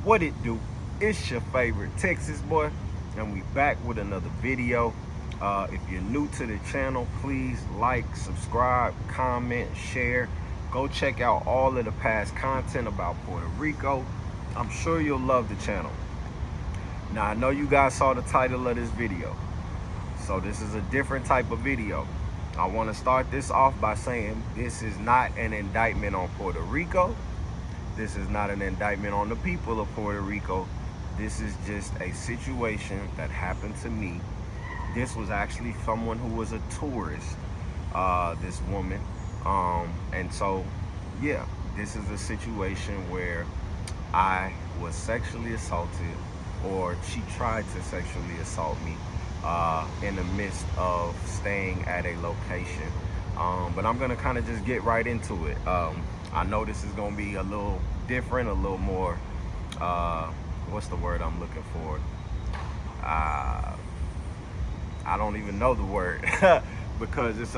What it do? It's your favorite Texas boy, and we back with another video. If you're new to the channel, please like, subscribe, comment, share. Go check out all of the past content about Puerto Rico. I'm sure you'll love the channel. Now, I know you guys saw the title of this video, so this is a different type of video. I want to start this off by saying this is not an indictment on Puerto Rico. This is not an indictment on the people of Puerto Rico. This is just a situation that happened to me. This was actually someone who was a tourist, this woman. And so, yeah, this is a situation where I was sexually assaulted, or she tried to sexually assault me in the midst of staying at a location. But I'm gonna kind of just get right into it. I know this is gonna be a little different, a little more, what's the word I'm looking for? I don't even know the word because it's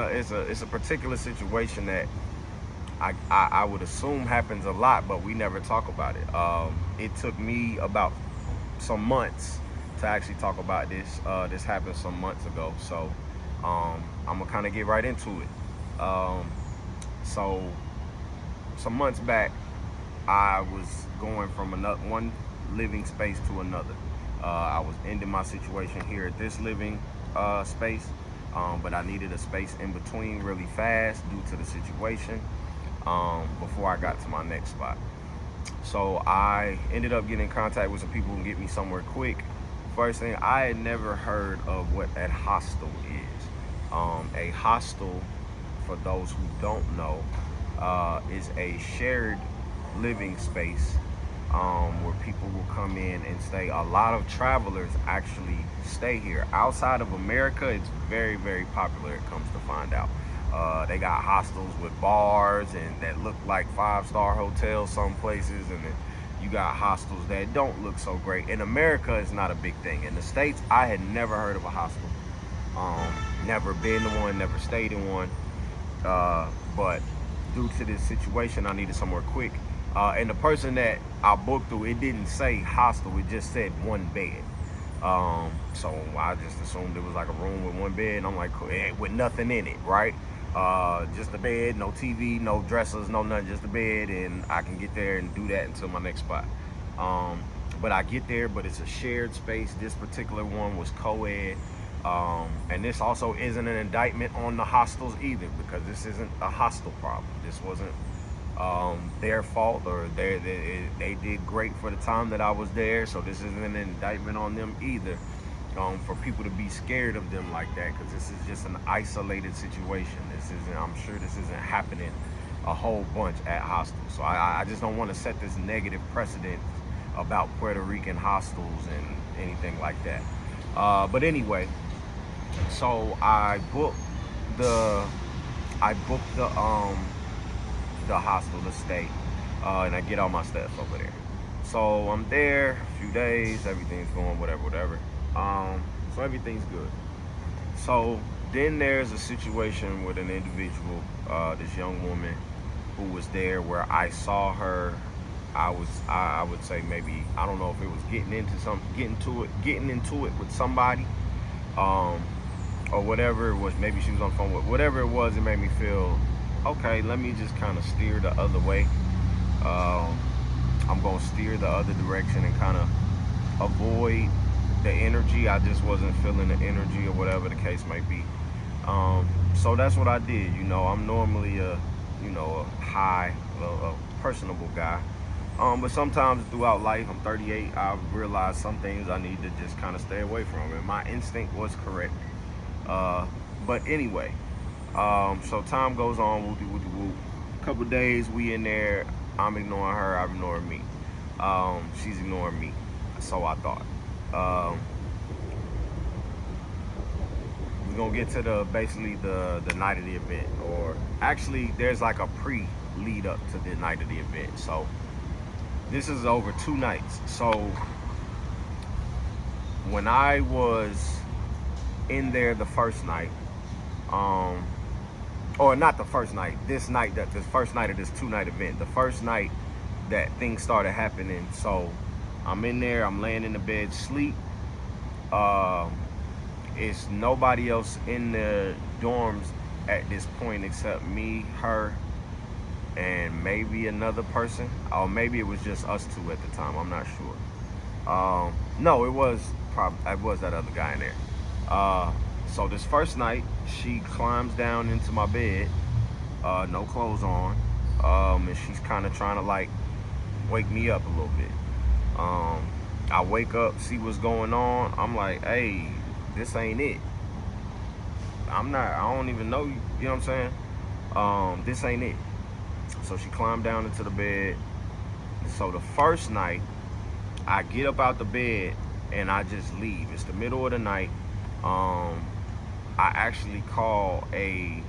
a particular situation that I would assume happens a lot, but we never talk about it. It took me about some months to actually talk about this. This happened some months ago, so I'm gonna kind of get right into it. So some months back, I was going from one living space to another. I was ending my situation here at this living space, but I needed a space in between really fast due to the situation before I got to my next spot. So I ended up getting in contact with some people who can get me somewhere quick. First thing, I had never heard of what a hostel is. A hostel, for those who don't know, is a shared living space where people will come in and stay. A lot of travelers actually stay here. Outside of America, it's very, very popular, it comes to find out. They got hostels with bars and that look like 5-star hotels some places, and then you got hostels that don't look so great. In America, it's not a big thing. In the States, I had never heard of a hostel. Never been to one, never stayed in one. But due to this situation, I needed somewhere quick. And the person that I booked through, it didn't say hostel, it just said one bed. So I just assumed it was like a room with one bed, and I'm like, with nothing in it, right? Just a bed, no TV, no dressers, no nothing, just a bed, and I can get there and do that until my next spot. But I get there, but it's a shared space. This particular one was co-ed. And this also isn't an indictment on the hostels either, because this isn't a hostel problem. This wasn't their fault, or they did great for the time that I was there, so this isn't an indictment on them either, for people to be scared of them like that, because this is just an isolated situation. I'm sure this isn't happening a whole bunch at hostels. So I just don't want to set this negative precedent about Puerto Rican hostels and anything like that. But anyway, so I booked the hostel to stay, and I get all my stuff over there. So I'm there a few days, everything's going whatever. So everything's good. So then there's a situation with an individual, this young woman who was there, where I saw her. I would say maybe, I don't know if it was getting into it with somebody, or whatever it was. Maybe she was on the phone with whatever it was. It made me feel, okay, let me just kind of steer the other way. I'm gonna steer the other direction and kind of avoid the energy. I just wasn't feeling the energy, or whatever the case may be. So that's what I did. I'm normally a personable guy. But sometimes throughout life, I'm 38, I've realized some things I need to just kind of stay away from, and my instinct was correct. But anyway, so time goes on, whoop. A couple days, we in there, I'm ignoring her, I'm ignoring me. She's ignoring me, so I thought. We're gonna get to basically the night of the event, or actually there's like a pre-lead up to the night of the event. So this is over 2 nights. So when I was in there the first night, or not the first night, this first night of this 2-night event, the first night that things started happening. So I'm in there, I'm laying in the bed, sleep. Um, it's nobody else in the dorms at this point except me, her, and maybe another person. Or maybe it was just us two at the time. I'm not sure. No, it was that other guy in there. So this first night, she climbs down into my bed, no clothes on, and she's kind of trying to like wake me up a little bit. I wake up, see what's going on. I'm like, hey, this ain't it. I don't even know you. You know what I'm saying? This ain't it. So she climbed down into the bed. So the first night, I get up out the bed and I just leave. It's the middle of the night. I actually call a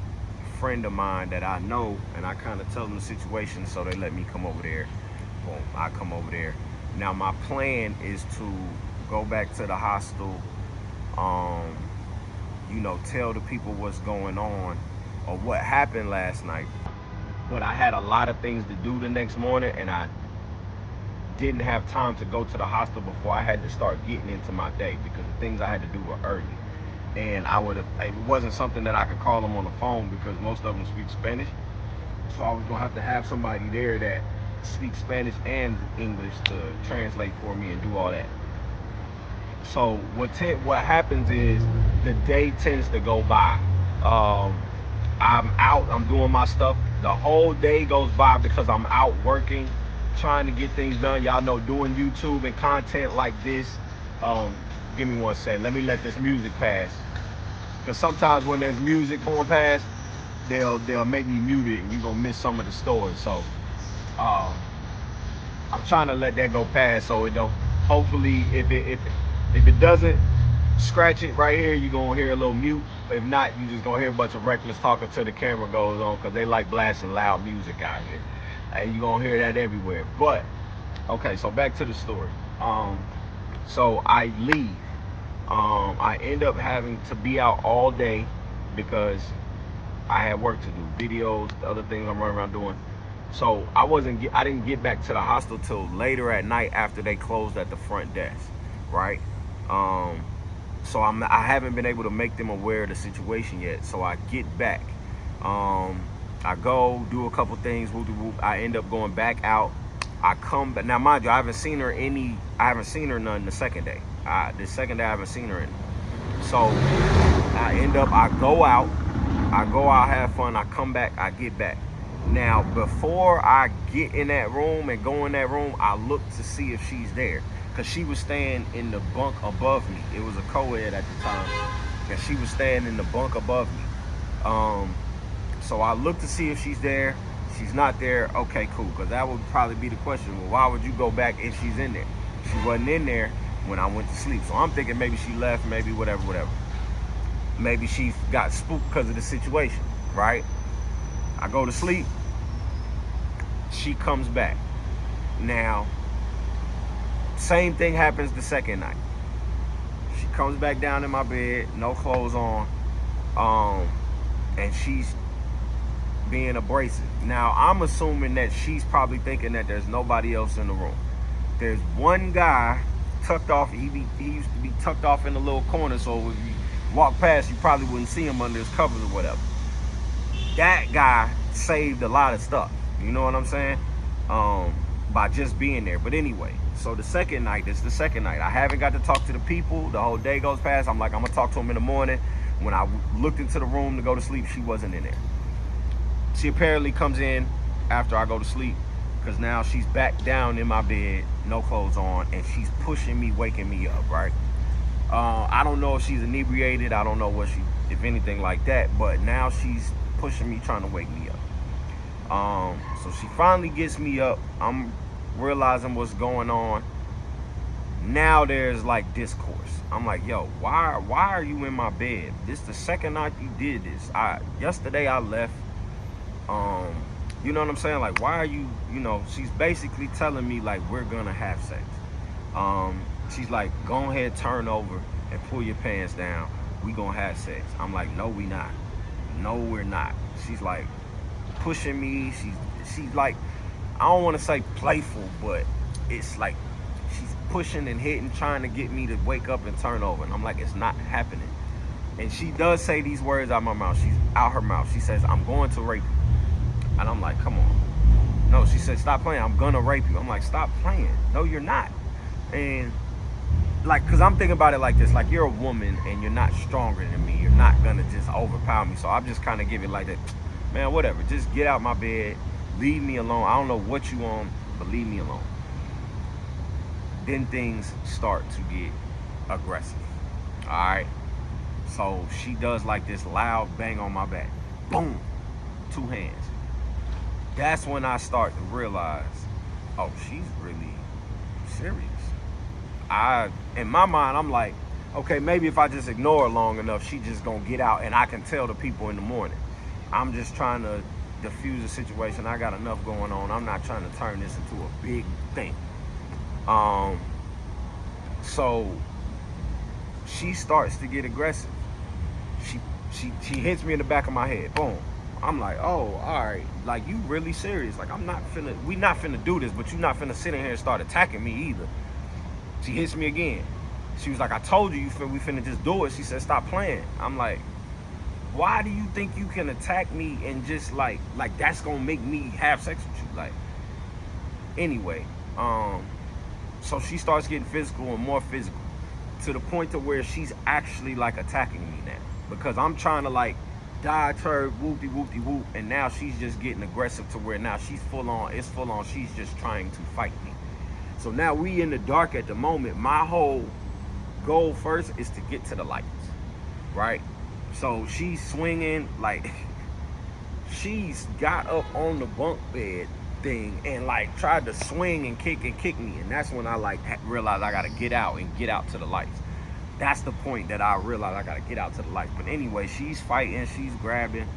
friend of mine that I know, and I kind of tell them the situation, so they let me come over there. Boom, I come over there. Now my plan is to go back to the hostel, tell the people what's going on or what happened last night. But I had a lot of things to do the next morning, and I didn't have time to go to the hostel before I had to start getting into my day, because the things I had to do were early. And it wasn't something that I could call them on the phone because most of them speak Spanish. So I was gonna have to have somebody there that speaks Spanish and English to translate for me and do all that. So what happens is the day tends to go by. I'm out, I'm doing my stuff. The whole day goes by because I'm out working, trying to get things done. Y'all know, doing YouTube and content like this. Give me one second. Let me let this music pass. Because sometimes when there's music going past, they'll make me mute it and you're gonna miss some of the stories. So I'm trying to let that go past so it don't. Hopefully, if it doesn't scratch it right here, you're gonna hear a little mute. If not, you just gonna hear a bunch of reckless talking till the camera goes on, because they like blasting loud music out here, and you're gonna hear that everywhere. But okay, so back to the story. So I leave. I end up having to be out all day because I had work to do, videos, the other things I'm running around doing. So I didn't get back to the hostel till later at night after they closed at the front desk, right? So I haven't been able to make them aware of the situation yet. So I get back. I go do a couple things. I end up going back out. I come back. Now, mind you, I haven't seen her none the second day. The second day I haven't seen her any. So I go out, have fun. I come back, I get back. Now, before I get in that room and go in that room, I look to see if she's there, because she was staying in the bunk above me. It was a co-ed at the time, and she was staying in the bunk above me. So I look to see if she's there. She's not there. Okay, cool, because that would probably be the question. Well, why would you go back if she's in there? She wasn't in there when I went to sleep. So I'm thinking maybe she left, maybe whatever. Maybe she got spooked because of the situation, right? I go to sleep. She comes back. Now, same thing happens the second night. She comes back down in my bed, no clothes on, and she's being abrasive. Now, I'm assuming that she's probably thinking that there's nobody else in the room. There's one guy tucked off. He used to be tucked off in a little corner, so if you walk past, you probably wouldn't see him under his covers or whatever. That guy saved a lot of stuff. You know what I'm saying? By just being there. But anyway, so this is the second night. I haven't got to talk to the people. The whole day goes past. I'm like, I'm gonna talk to them in the morning. When I looked into the room to go to sleep, she wasn't in there. She apparently comes in after I go to sleep, because now she's back down in my bed, no clothes on, and she's pushing me, waking me up, right? I don't know if she's inebriated. I don't know if anything like that, but now she's pushing me, trying to wake me up. So she finally gets me up. I'm realizing what's going on. Now there's like discourse. I'm like, yo, why are you in my bed? This the second night you did this. Yesterday I left. You know what I'm saying? Like, why are you, she's basically telling me like we're gonna have sex. She's like, go ahead, turn over and pull your pants down. We gonna have sex. I'm like, no, we not. No, we're not. She's like pushing me. She's like, I don't want to say playful, but it's like she's pushing and hitting, trying to get me to wake up and turn over. And I'm like, it's not happening. And she does say these words out my mouth. She's out her mouth. She says, I'm going to rape you. And I'm like, come on. No, she said, stop playing. I'm gonna rape you. I'm like, stop playing. No, you're not. And like, cause I'm thinking about it like this, like you're a woman and you're not stronger than me. You're not gonna just overpower me. So I'm just kind of give it like that, man, whatever. Just get out my bed, leave me alone. I don't know what you want, but leave me alone. Then things start to get aggressive. All right. So she does like this loud bang on my back. Boom. 2 hands. That's when I start to realize, oh, she's really serious. In my mind, I'm like, okay, maybe if I just ignore her long enough, she just gonna get out and I can tell the people in the morning. I'm just trying to diffuse the situation. I got enough going on. I'm not trying to turn this into a big thing. So she starts to get aggressive. She hits me in the back of my head. Boom. I'm like, oh, all right. Like, you really serious? Like, we not finna do this, but you not finna sit in here and start attacking me either. She hits me again. She was like, I told you, we finna just do it. She said, stop playing. I'm like, why do you think you can attack me and just like that's gonna make me have sex with you? Like, anyway, so she starts getting physical and more physical to the point to where she's actually like attacking me now, because I'm trying to like dodge her, whoopty whoopty whoop, and now she's just getting aggressive to where now she's full on, she's just trying to fight me. So now we in the dark at the moment. My whole goal first is to get to the lights, right? So she's swinging, like she's got up on the bunk bed thing and like tried to swing and kick me, and that's when I like realized I gotta get out and get out to the lights. That's the point that I realized I gotta get out to the lights. But anyway, she's fighting, she's grabbing,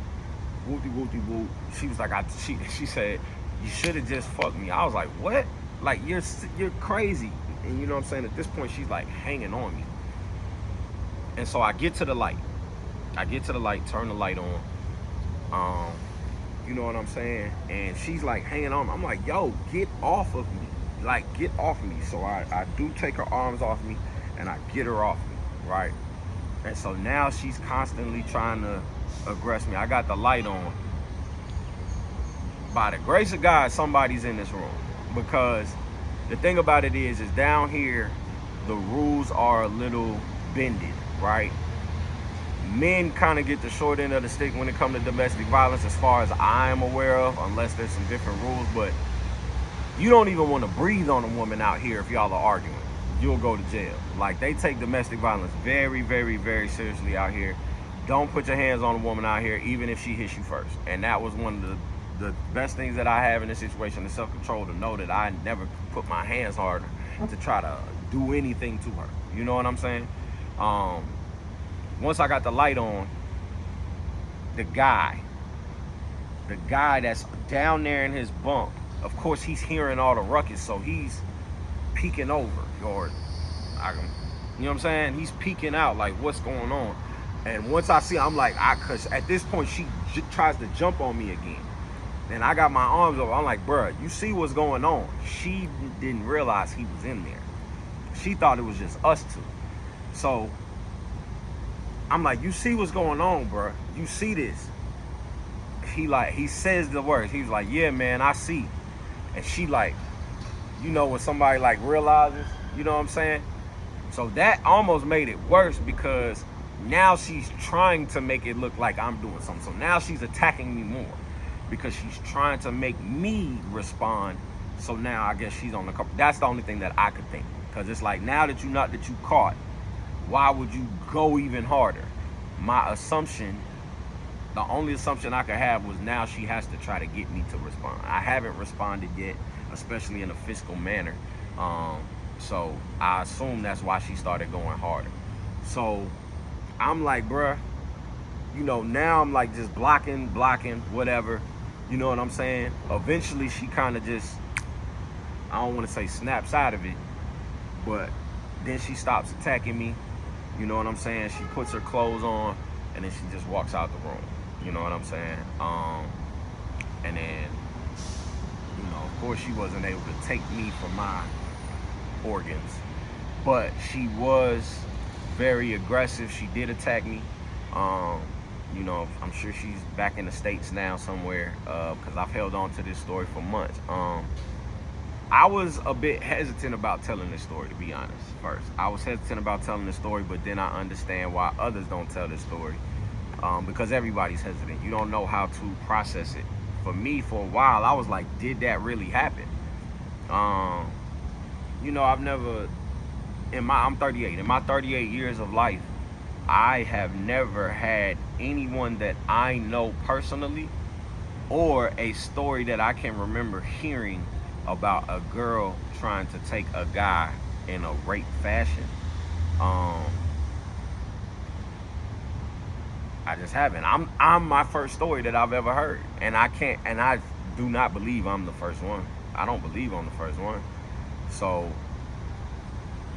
whoopty whoopty whoop. She was like, she said, you should have just fucked me. I was like, what? Like, you're crazy. And you know what I'm saying? At this point, she's like hanging on me. And so I get to the light. Turn the light on. You know what I'm saying? And she's like hanging on me. I'm like, yo, get off of me. Like, get off me. So I do take her arms off me and I get her off me, right? And so now she's constantly trying to aggress me. I got the light on. By the grace of God, somebody's in this room. Because the thing about it is down here, the rules are a little bended, right? Men kind of get the short end of the stick when it comes to domestic violence, as far as I am aware of, unless there's some different rules. But you don't even want to breathe on a woman out here if y'all are arguing. You'll go to jail. Like, they take domestic violence very, very, very seriously out here. Don't put your hands on a woman out here, even if she hits you first. And that was one of the best things that I have in this situation, is self-control, to know that I never put my hands harder to try to do anything to her. You know what I'm saying? Once I got the light on, the guy that's down there in his bunk, of course he's hearing all the ruckus, so he's peeking over, or you know what I'm saying? He's peeking out, like, what's going on? And once I see, I'm like, cause at this point she tries to jump on me again. And I got my arms over. I'm like, bruh, you see what's going on? She didn't realize he was in there. She thought it was just us two. So I'm like, you see what's going on, bruh? You see this? He says the words. He was like, yeah, man, I see. And she like, you know, when somebody like realizes, you know what I'm saying? So that almost made it worse, because now she's trying to make it look like I'm doing something. So now she's attacking me more, because she's trying to make me respond. So now I guess she's on the cover. That's the only thing that I could think. Because it's like, now that you caught, why would you go even harder? My assumption, the only assumption I could have was now she has to try to get me to respond. I haven't responded yet, especially in a physical manner. So I assume that's why she started going harder. So I'm like, bruh, you know, now I'm like just blocking, whatever. You know what I'm saying? Eventually she kind of just, I don't want to say snaps out of it, but then she stops attacking me. You know what I'm saying? She puts her clothes on and then she just walks out the room. You know what I'm saying? And then, you know, of course she wasn't able to take me for my organs. But she was very aggressive. She did attack me. Um, I'm sure she's back in the States now somewhere, because I've held on to this story for months. I was a bit hesitant about telling this story, to be honest. First, I was hesitant about telling this story, but then I understand why others don't tell this story, because everybody's hesitant. You don't know how to process it. For me, for a while, I was like, did that really happen? I've never, I'm 38. In my 38 years of life, I have never had anyone that I know personally or a story that I can remember hearing about a girl trying to take a guy in a rape fashion. Um, I just haven't. I'm my first story that I've ever heard, and I do not believe I'm the first one. I don't believe I'm the first one. So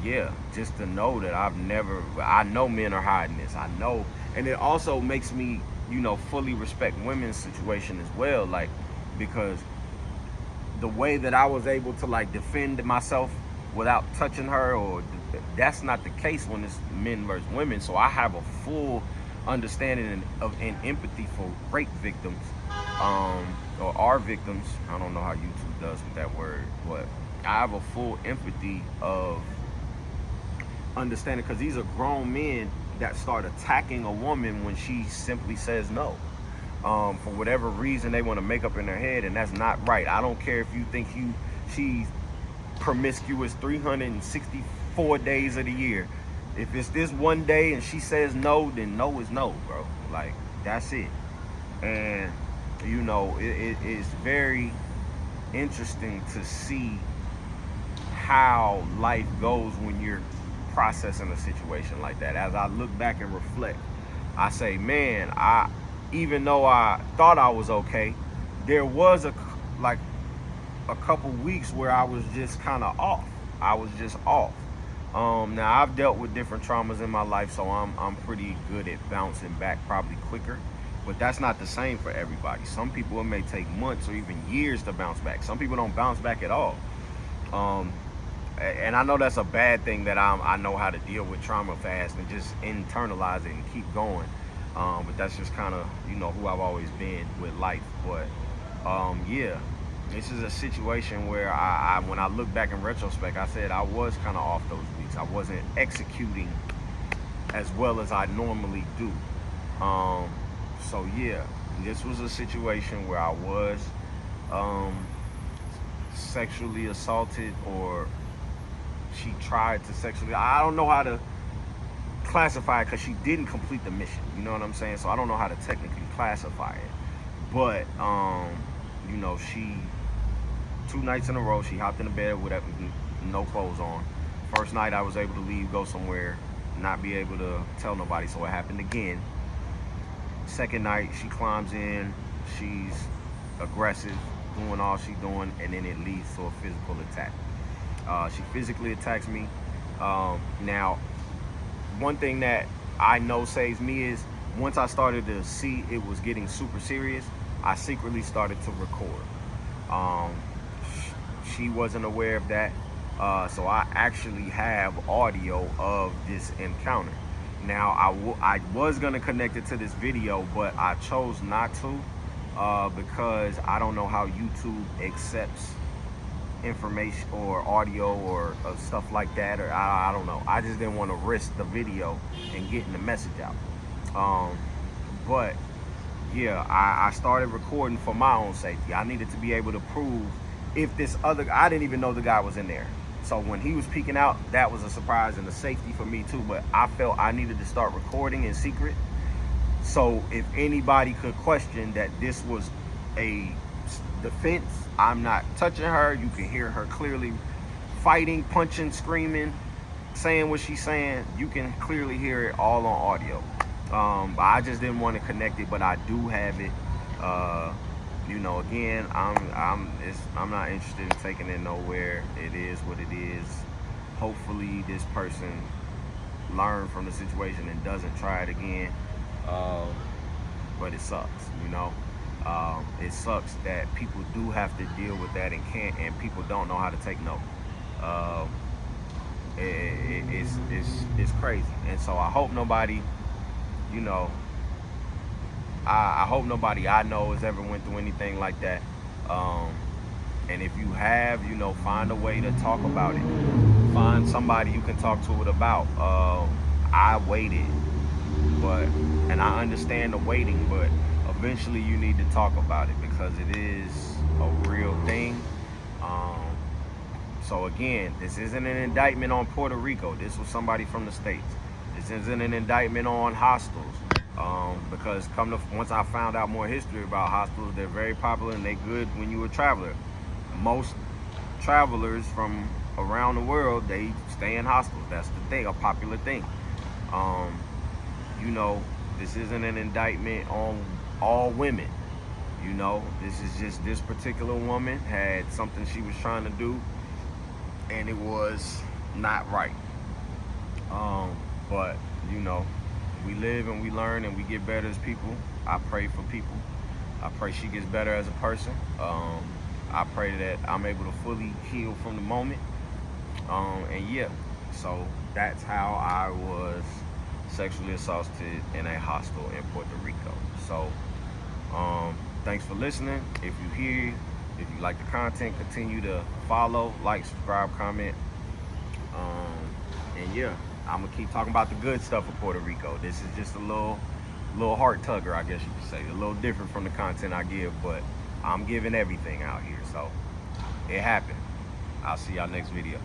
yeah, just to know that I know men are hiding this. I know, and it also makes me, fully respect women's situation as well, like, because the way that I was able to like defend myself without touching her, or that's not the case when it's men versus women. So I have a full understanding and empathy for rape victims, or our victims. I don't know how YouTube does with that word, but I have a full empathy of understanding, because these are grown men that start attacking a woman when she simply says no. For whatever reason they want to make up in their head, and that's not right. I don't care if you think she's promiscuous 364 days of the year. If it's this one day and she says no, then no is no, bro. Like, that's it. And it's very interesting to see how life goes when you're processing a situation like that. As I look back and reflect, I say, man, even though I thought I was okay, there was a couple weeks where I was just kind of off. I was just off. Now I've dealt with different traumas in my life, so I'm pretty good at bouncing back probably quicker. But that's not the same for everybody. Some people, it may take months or even years to bounce back. Some people don't bounce back at all. And I know that's a bad thing, that I know how to deal with trauma fast and just internalize it and keep going. But that's just kind of, who I've always been with life. But yeah, this is a situation where when I look back in retrospect, I said I was kind of off those weeks. I wasn't executing as well as I normally do. So yeah, this was a situation where I was sexually assaulted, or she tried to sexually. I don't know how to classify it, because she didn't complete the mission. You know what I'm saying? So I don't know how to technically classify it. But she 2 nights in a row, she hopped in the bed with no clothes on. First night I was able to leave, go somewhere, not be able to tell nobody, so it happened again. Second night, she climbs in, she's aggressive, doing all she's doing, and then it leads to a physical attack. She physically attacks me. Now, one thing that I know saves me is, once I started to see it was getting super serious, I secretly started to record. She wasn't aware of that, so I actually have audio of this encounter. Now, I was gonna connect it to this video, but I chose not to, because I don't know how YouTube accepts information or audio or stuff like that, or I don't know. I just didn't want to risk the video and getting the message out. But yeah, I started recording for my own safety. I needed to be able to prove if this other, I didn't even know the guy was in there. So when he was peeking out, that was a surprise and a safety for me too. But I felt I needed to start recording in secret. So if anybody could question that this was a defense, I'm not touching her. You can hear her clearly fighting, punching, screaming, saying what she's saying. You can clearly hear it all on audio. I just didn't want to connect it, but I do have it. Again, I'm not interested in taking it nowhere. It is what it is. Hopefully this person learned from the situation and doesn't try it again. But it sucks, it sucks that people do have to deal with that and can't, and people don't know how to take no. It's crazy. And so I hope nobody, you know, I hope nobody I know has ever went through anything like that. Um, and if you have, find a way to talk about it. Find somebody you can talk to it about. I waited, but and I understand the waiting, but eventually you need to talk about it because it is a real thing. Um, so again, this isn't an indictment on Puerto Rico. This was somebody from the States. This isn't an indictment on hostels. Because once I found out more history about hostels, they're very popular and they're good when you're a traveler. Most travelers from around the world, they stay in hostels. That's the thing, a popular thing. Um, this isn't an indictment on all women. This is just this particular woman had something she was trying to do, and it was not right. But we live and we learn and we get better as people. I pray for people. I pray she gets better as a person. I pray that I'm able to fully heal from the moment. And yeah, so that's how I was sexually assaulted in a hostel in Puerto Rico. So thanks for listening. If you like the content, continue to follow, like, subscribe, comment. And yeah, I'm gonna keep talking about the good stuff of Puerto Rico. This is just a little heart tugger, I guess you could say. A little different from the content I give, but I'm giving everything out here. So it happened. I'll see y'all next video.